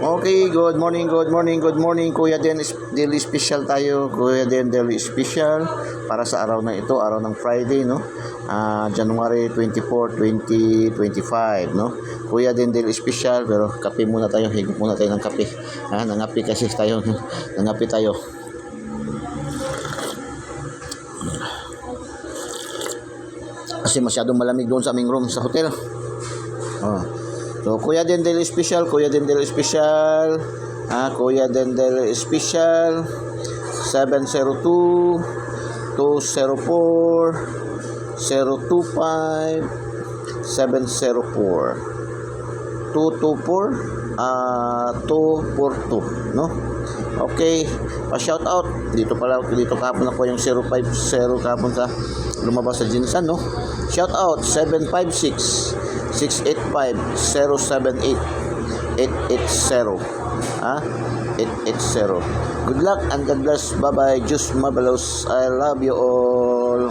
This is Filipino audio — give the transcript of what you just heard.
Okay, good morning, good morning, good morning. Kuya Den, daily special tayo. Kuya Den, daily special para sa araw na ito, araw ng Friday, no? January 24, 2025, no? Kuya Den, daily special, pero kape muna tayo, higop muna tayo ng kape. Nangapi kasi tayo, nangapi tayo. Kasi masyadong malamig doon sa aming room sa hotel. So, Kuya Den Daily Special, Kuya Den Daily Special, Kuya Den Daily Special, 702-204-025-704, 242, no? Okay, pa-shout out. Dito kahapon ako yung 050 kahapon sa lumabas sa Jinsan, no? Shout out 756-685-078-880. 880. Good luck and God bless. Bye-bye. Just marvelous. I love you all.